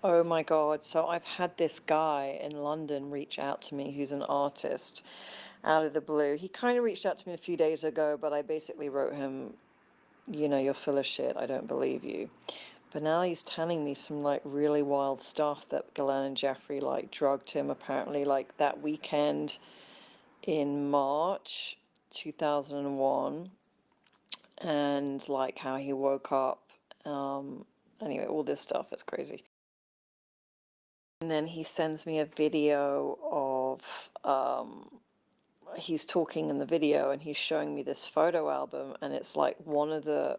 Oh my God. So I've had this guy in London reach out to me who's an artist out of the blue. He kind of reached out to me a few days ago, but I basically wrote him, you know, you're full of shit. I don't believe you. But now he's telling me some like really wild stuff that Ghislaine and Jeffrey like drugged him apparently like that weekend in March 2001, and like how he woke up. Anyway, all this stuff is crazy. And then he sends me a video of he's talking in the video and he's showing me this photo album, and it's like one of the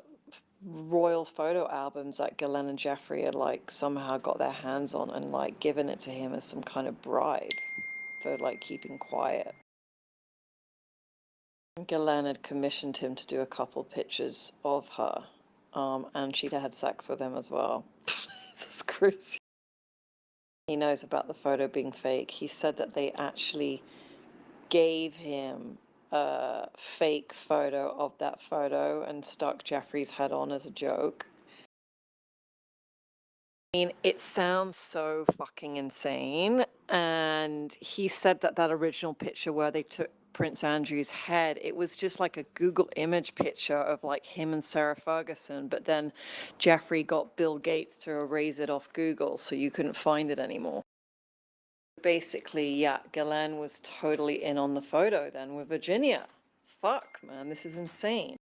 royal photo albums that Ghislaine and Jeffrey had like somehow got their hands on and like given it to him as some kind of bribe for like keeping quiet. Ghislaine had commissioned him to do a couple pictures of her, and she'd had sex with him as well. That's crazy. He knows about the photo being fake. He said that they actually gave him a fake photo of that photo and stuck Jeffrey's head on as a joke. I mean, it sounds so fucking insane. And he said that that original picture where they took Prince Andrew's head, it was just like a Google image picture of like him and Sarah Ferguson, but then Jeffrey got Bill Gates to erase it off Google so you couldn't find it anymore. Basically, yeah, Ghislaine was totally in on the photo then with Virginia. Fuck, man, this is insane.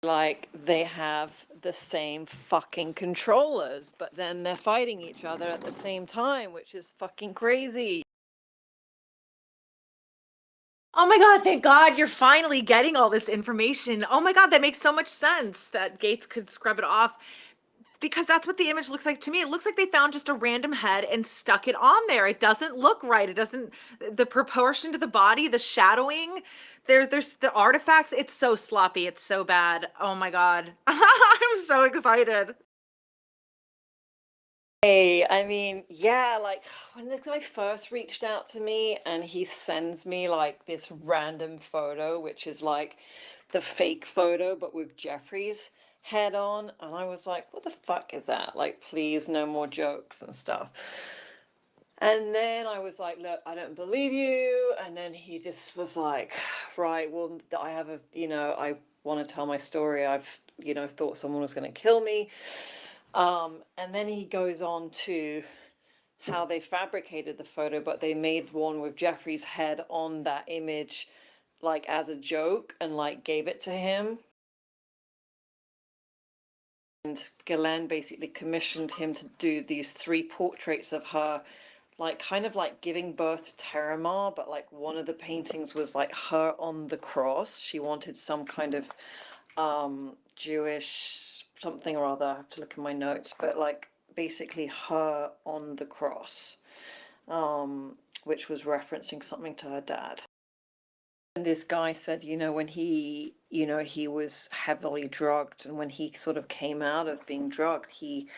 Like, they have the same fucking controllers, but then they're fighting each other at the same time, which is fucking crazy. Oh my God, thank God you're finally getting all this information. Oh my God, that makes so much sense that Gates could scrub it off because that's what the image looks like to me. It looks like they found just a random head and stuck it on there. It doesn't look right. It doesn't, the proportion to the body, the shadowing, there's the artifacts. It's so sloppy. It's so bad. Oh my God. I'm so excited. Hey, I mean, yeah, like when this guy first reached out to me and he sends me like this random photo, which is like the fake photo, but with Jeffrey's head on, and I was like, what the fuck is that? Like, please, no more jokes and stuff. And then I was like, look, I don't believe you. And then he just was like, right, well, I have a, you know, I want to tell my story. I've, you know, thought someone was going to kill me. And then he goes on to how they fabricated the photo, but they made one with Jeffrey's head on that image, like as a joke, and like gave it to him. And Ghislaine basically commissioned him to do these 3 portraits of her, like kind of like giving birth to Terramar, but like one of the paintings was like her on the cross. She wanted some kind of Jewish something or other. I have to look in my notes, but like basically her on the cross, which was referencing something to her dad. And this guy said, you know, when he, you know, he was heavily drugged, and when he sort of came out of being drugged, he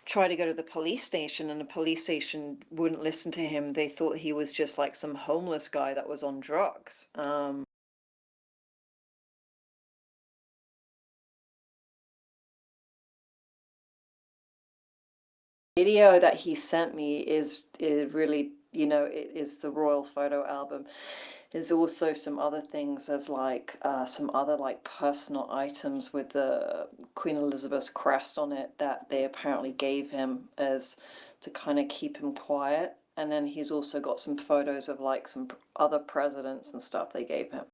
tried to go to the police station, and the police station wouldn't listen to him. They thought he was just like some homeless guy that was on drugs. Video that he sent me is really, you know, it is the royal photo album. There's also some other things as like some other like personal items with the Queen Elizabeth's crest on it that they apparently gave him as to kind of keep him quiet. And then he's also got some photos of like some other presidents and stuff they gave him.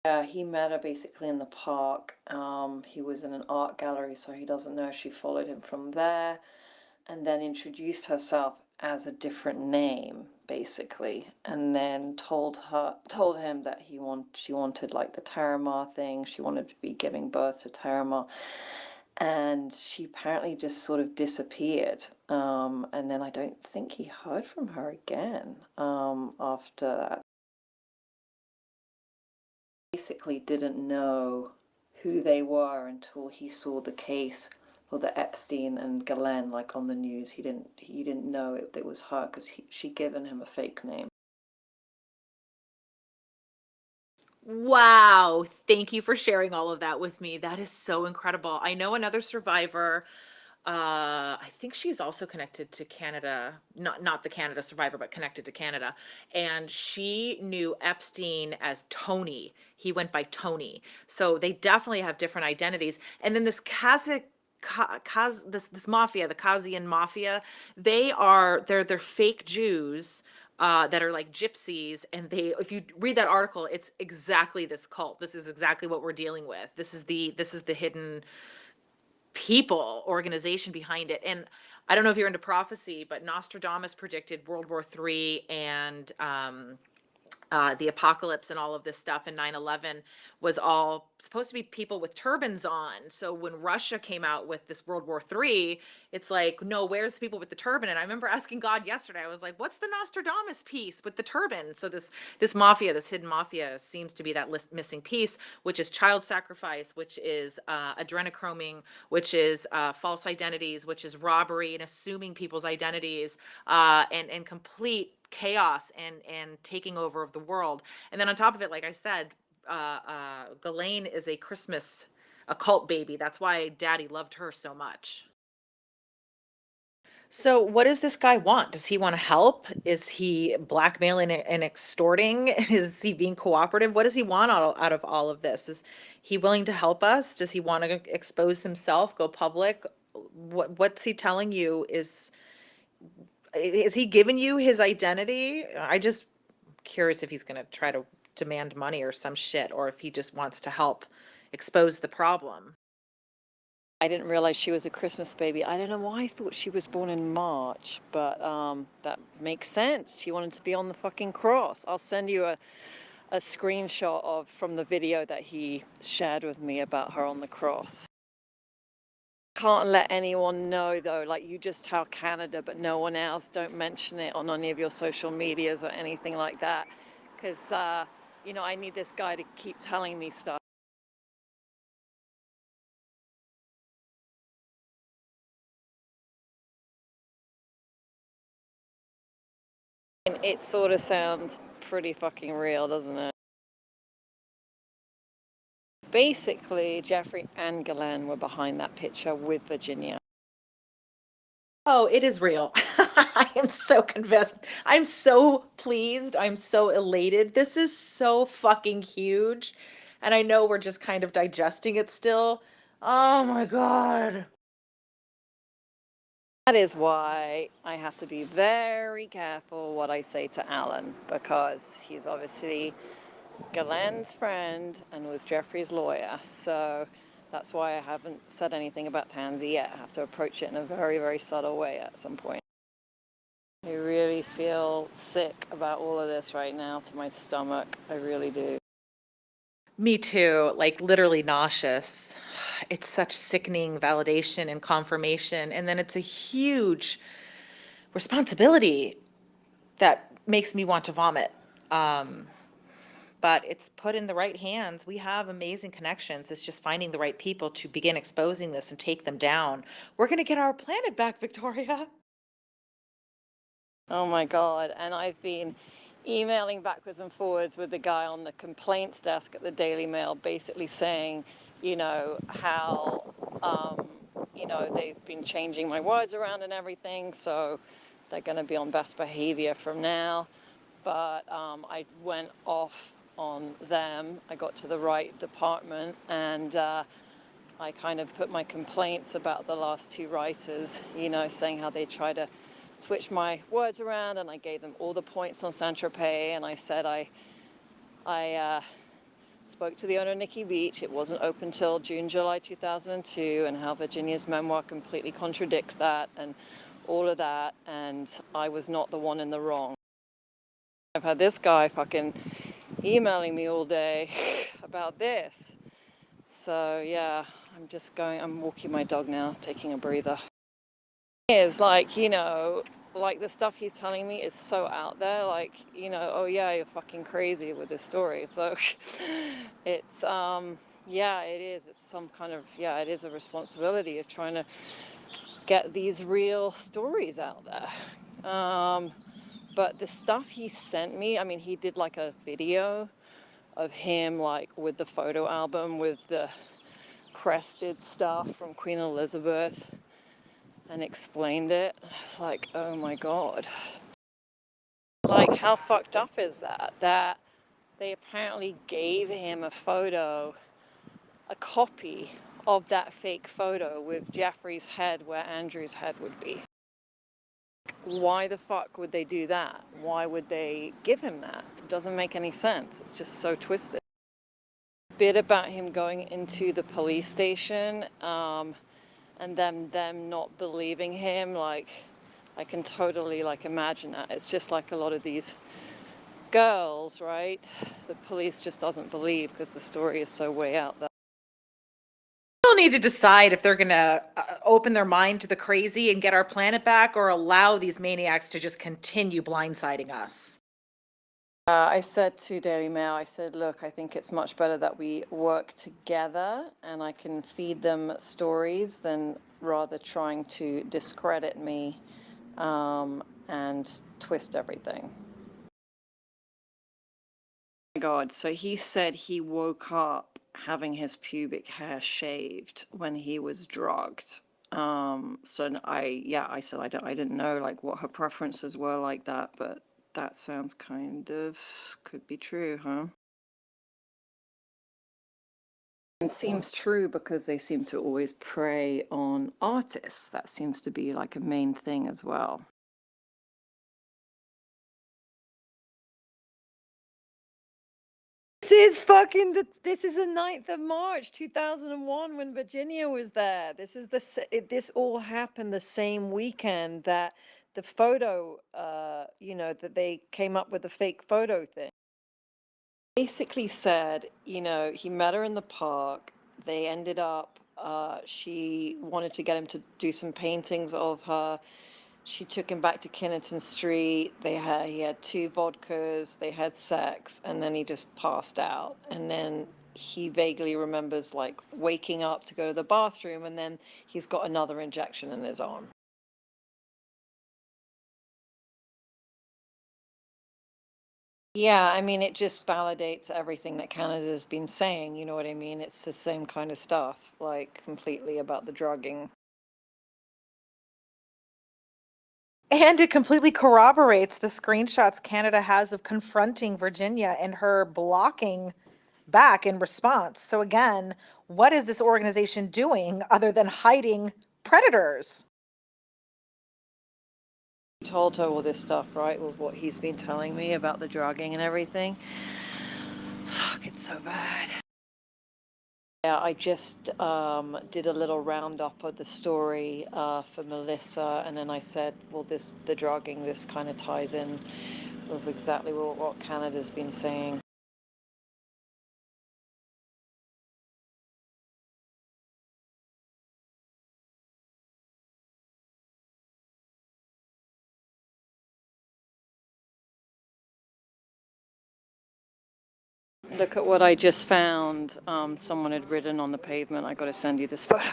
Yeah, he met her basically in the park. He was in an art gallery, so he doesn't know she followed him from there, and then introduced herself as a different name, basically, and then told him that she wanted like the Terramar thing. She wanted to be giving birth to Terramar, and she apparently just sort of disappeared. And then I don't think he heard from her again after that. Basically didn't know who they were until he saw the case for the Epstein and Ghislaine like on the news. He didn't know it was her because she'd given him a fake name. Wow. Thank you for sharing all of that with me. That is so incredible. I know another survivor I think she's also connected to Canada, not the Canada Survivor, but connected to Canada. And she knew Epstein as Tony. He went by Tony. So they definitely have different identities. And then this Kazakh this mafia, the Kazian mafia, they're fake Jews that are like gypsies, and they, if you read that article, it's exactly this cult. This is exactly what we're dealing with. This is the hidden people organization behind it. And I don't know if you're into prophecy, but Nostradamus predicted World War III and the apocalypse and all of this stuff, and 9/11 was all supposed to be people with turbans on. So when Russia came out with this World War III, it's like, no, where's the people with the turban? And I remember asking God yesterday, I was like, what's the Nostradamus piece with the turban? So this mafia, this hidden mafia, seems to be that missing piece, which is child sacrifice, which is adrenochroming, which is false identities, which is robbery and assuming people's identities, and complete chaos and taking over of the world. And then on top of it, like I said, Ghislaine is a Christmas occult baby. That's why Daddy loved her so much. So what does this guy want? Does he want to help? Is he blackmailing and extorting? Is he being cooperative? What does he want out of all of this? Is he willing to help us? Does he want to expose himself, go public? What's he telling you? Is he giving you his identity? I just curious if he's going to try to demand money or some shit, or if he just wants to help expose the problem. I didn't realize she was a Christmas baby. I don't know why I thought she was born in March, but that makes sense. She wanted to be on the fucking cross. I'll send you a screenshot of from the video that he shared with me about her on the cross. Can't let anyone know though, like you just tell Canada, but no one else. Don't mention it on any of your social medias or anything like that, because I need this guy to keep telling me stuff. And it sort of sounds pretty fucking real, doesn't it? Basically, Jeffrey and Ghislaine were behind that picture with Virginia. Oh, it is real. I am so convinced. I'm so pleased. I'm so elated. This is so fucking huge. And I know we're just kind of digesting it still. Oh my God. That is why I have to be very careful what I say to Alan, because he's obviously Ghislaine's friend and was Jeffrey's lawyer. So that's why I haven't said anything about Tansy yet. I have to approach it in a very, very subtle way at some point. I really feel sick about all of this right now to my stomach. I really do. Me too, like literally nauseous. It's such sickening validation and confirmation. And then it's a huge responsibility that makes me want to vomit. Um, but it's put in the right hands. We have amazing connections. It's just finding the right people to begin exposing this and take them down. We're going to get our planet back, Victoria. Oh my God. And I've been emailing backwards and forwards with the guy on the complaints desk at the Daily Mail, basically saying, how, they've been changing my words around and everything. So they're going to be on best behavior from now. But I went off on them. I got to the right department, and I kind of put my complaints about the last two writers, saying how they try to switch my words around, and I gave them all the points on Saint-Tropez, and I said I spoke to the owner of Nikki Beach. It wasn't open till June, July 2002, and how Virginia's memoir completely contradicts that, and all of that, and I was not the one in the wrong. I've had this guy fucking emailing me all day about this. So yeah, I'm walking my dog now, taking a breather. It's like, like the stuff he's telling me is so out there, like, oh yeah, you're fucking crazy with this story. So it's, yeah, it is. It's some kind of, yeah, it is a responsibility of trying to get these real stories out there. But the stuff he sent me, I mean, he did like a video of him, like with the photo album with the crested stuff from Queen Elizabeth. and explained it. It's like, oh my God. Like, how fucked up is that? That they apparently gave him a photo, a copy of that fake photo with Jeffrey's head where Andrew's head would be. Why the fuck would they do that? Why would they give him that? It doesn't make any sense. It's just so twisted. Bit about him going into the police station, and then them not believing him, like, I can totally like imagine that. It's just like a lot of these girls, right? The police just doesn't believe because the story is so way out there. People need to decide if they're going to open their mind to the crazy and get our planet back, or allow these maniacs to just continue blindsiding us. I said to Daily Mail, I said, look, I think it's much better that we work together and I can feed them stories than rather trying to discredit me and twist everything. Oh my God, so he said he woke up having his pubic hair shaved when he was drugged. So I said I didn't know like what her preferences were like that, but that sounds kind of could be true, huh? It seems true because they seem to always prey on artists. That seems to be like a main thing as well. This is the 9th of March 2001 when Virginia was there. This all happened the same weekend that the photo, that they came up with the fake photo thing. Basically said, he met her in the park. They ended up, she wanted to get him to do some paintings of her. She took him back to Kennington Street. He had 2 vodkas, they had sex, and then he just passed out. And then he vaguely remembers like waking up to go to the bathroom, and then he's got another injection in his arm. Yeah, I mean, it just validates everything that Canada's been saying, you know what I mean? It's the same kind of stuff, like completely about the drugging. And it completely corroborates the screenshots Canada has of confronting Virginia and her blocking back in response. So, again, what is this organization doing other than hiding predators? Told her all this stuff, right, with what he's been telling me about the drugging and everything. Fuck, it's so bad. Yeah, I just did a little roundup of the story for Melissa, and then I said, well, the drugging, this kind of ties in with exactly what Canada's been saying. Look at what I just found. Someone had written on the pavement, I got to send you this photo.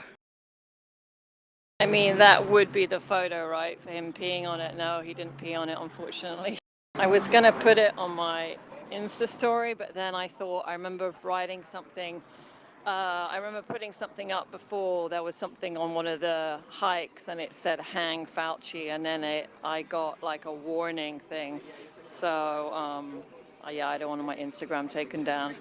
I mean, that would be the photo, right, for him peeing on it. No, he didn't pee on it, unfortunately. I was going to put it on my Insta story, but then I thought, I remember writing something. I remember putting something up before. There was something on one of the hikes and it said hang Fauci, and then I got like a warning thing. So, yeah, I don't want my Instagram taken down.